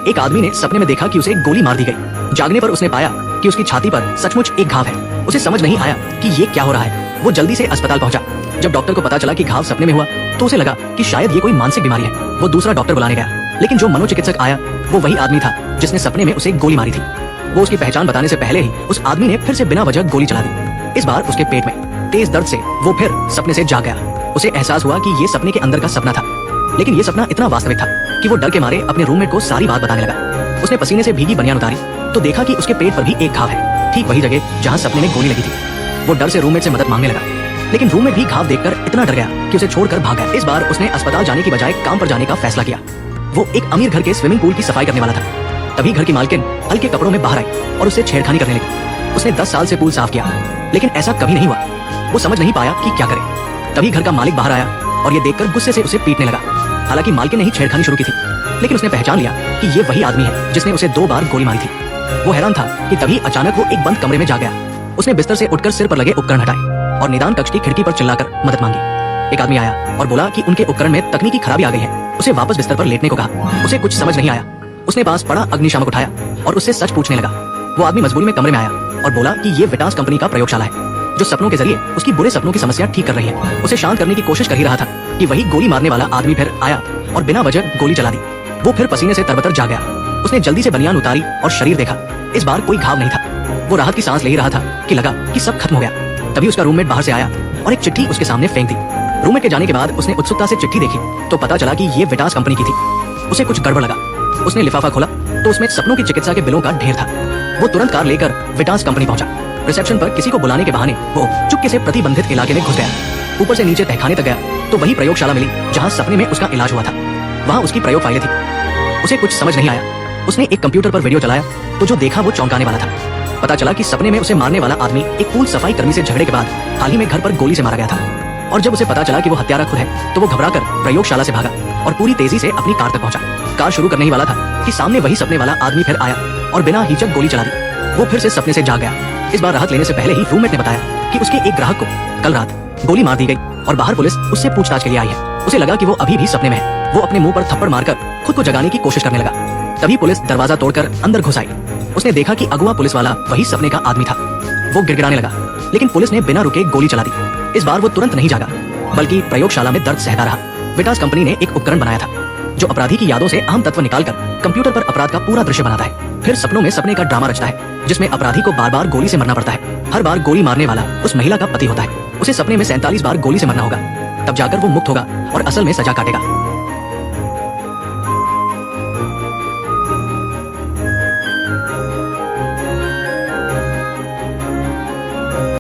एक आदमी ने सपने में देखा कि उसे गोली मार दी गई। जागने पर उसने पाया कि उसकी छाती पर सचमुच एक घाव है। उसे समझ नहीं आया कि ये क्या हो रहा है। वो जल्दी से अस्पताल पहुंचा। जब डॉक्टर को पता चला कि घाव सपने में हुआ तो उसे लगा कि शायद ये कोई मानसिक बीमारी है। वो दूसरा डॉक्टर बुलाने गया, लेकिन जो मनोचिकित्सक आया वो वही आदमी था जिसने सपने में उसे गोली मारी थी। वो उसकी पहचान बताने से पहले ही उस आदमी ने फिर से बिना वजह गोली चला दी। इस बार उसके पेट में तेज दर्द से वो फिर सपने से जाग गया। उसे एहसास हुआ कि ये सपने के अंदर का सपना था, लेकिन ये सपना इतना वास्तविक था कि वो डर के मारे अपने रूममेट को सारी बात बताने लगा। उसने पसीने से भीगी बनियान उतारी तो देखा कि उसके पेट पर भी एक घाव है, ठीक वही जगह जहां सपने में गोली लगी थी। वो डर से रूममेट से मदद मांगने लगा, लेकिन रूममेट भी घाव देखकर इतना डर गया कि उसे छोड़कर भाग गया। इस बार उसने अस्पताल जाने की बजाय काम पर जाने का फैसला किया। वो एक अमीर घर के स्विमिंग पूल की सफाई करने वाला था। तभी घर की मालकिन हल्के कपड़ों में बाहर आई और उससे छेड़खानी करने लगी। उसने 10 साल से पूल साफ किया, लेकिन ऐसा कभी नहीं हुआ। वो समझ नहीं पाया कि क्या करे। तभी घर का मालिक बाहर आया और ये देखकर गुस्से से उसे पीटने लगा। हालांकि मालकिन ने ही छेड़खानी शुरू की थी, लेकिन उसने पहचान लिया कि ये वही आदमी है जिसने उसे 2 बार गोली मारी थी। वो हैरान था कि तभी अचानक वो एक बंद कमरे में जा गया। उसने बिस्तर से उठकर सिर पर लगे उपकरण हटाए और निदान कक्ष की खिड़की पर चिल्लाकर मदद मांगी। एक आदमी आया और बोला कि उनके उपकरण में तकनीकी खराबी आ गई है। उसे वापस बिस्तर पर लेटने को कहा। उसे कुछ समझ नहीं आया। उसने पास पड़ा अग्निशामक उठाया और उससे सच पूछने लगा। वो आदमी मजबूरी में कमरे में आया और बोला कि ये विटास कंपनी का प्रयोगशाला है जो सपनों के जरिए उसकी बुरे सपनों की समस्या ठीक कर रही है। उसे शांत करने की कोशिश कर ही रहा था कि वही गोली मारने वाला आदमी फिर आया और बिना वजह गोली चला दी। वो फिर पसीने से तरबतर जा गया। उसने जल्दी से बनियान उतारी और शरीर देखा। इस बार कोई घाव नहीं था। वो राहत की सांस ले ही रहा था कि लगा कि सब खत्म हो गया। तभी उसका रूममेट बाहर से आया और एक चिट्ठी उसके सामने फेंक दी। रूममेट के जाने के बाद उसने उत्सुकता से चिट्ठी देखी तो पता चला कि ये विटास कंपनी की थी। उसे कुछ गड़बड़ लगा। उसने लिफाफा खोला तो उसमें सपनों की चिकित्सा के बिलों का ढेर था। वो तुरंत कार लेकर विटास कंपनी पहुंचा। रिसेप्शन पर किसी को बुलाने के बहाने वो चुपके से प्रतिबंधित इलाके में घुस गया। ऊपर से नीचे तहखाने तक गया तो वही प्रयोगशाला मिली जहां सपने में उसका इलाज हुआ था। वहां उसकी प्रयोग फाइलें थी। उसे कुछ समझ नहीं आया। उसने एक कंप्यूटर पर वीडियो चलाया तो जो देखा वो चौंकाने वाला था। पता चला कि सपने में उसे मारने वाला आदमी एक पूल सफाई कर्मी से झगड़े के बाद हाल ही में घर पर गोली से मारा गया था। और जब उसे पता चला कि वो हत्यारा खुद है तो वो घबराकर प्रयोगशाला से भागा और पूरी तेजी से अपनी कार तक पहुंचा। कार शुरू करने ही वाला था कि सामने वही सपने वाला आदमी फिर आया और बिना हिचक गोली चला दी। वो फिर से सपने से जाग गया। इस बार राहत लेने से पहले ही रूममेट ने बताया कि उसके एक ग्राहक को कल रात गोली मार दी गई और बाहर पुलिस उससे पूछताछ के लिए आई है। उसे लगा कि वो अभी भी सपने में है। वो अपने मुंह पर थप्पड़ मारकर खुद को जगाने की कोशिश करने लगा। तभी पुलिस दरवाजा तोड़कर अंदर घुस आई। उसने देखा कि अगवा पुलिस वाला वही सपने का आदमी था। वो गिड़गिड़ाने लगा, लेकिन पुलिस ने बिना रुके गोली चला दी। इस बार वो तुरंत नहीं जागा, बल्कि प्रयोगशाला में दर्द सहता रहा। विटास कंपनी ने एक उपकरण बनाया था जो अपराधी की यादों से अहम तत्व निकालकर कंप्यूटर पर अपराध का पूरा दृश्य बनाता है। फिर सपनों में सपने का ड्रामा रचता है जिसमें अपराधी को बार बार गोली से मरना पड़ता है। हर बार गोली मारने वाला उस महिला का पति होता है। उसे सपने में 47 बार गोली से मरना होगा, तब जाकर वो मुक्त होगा और असल में सजा काटेगा।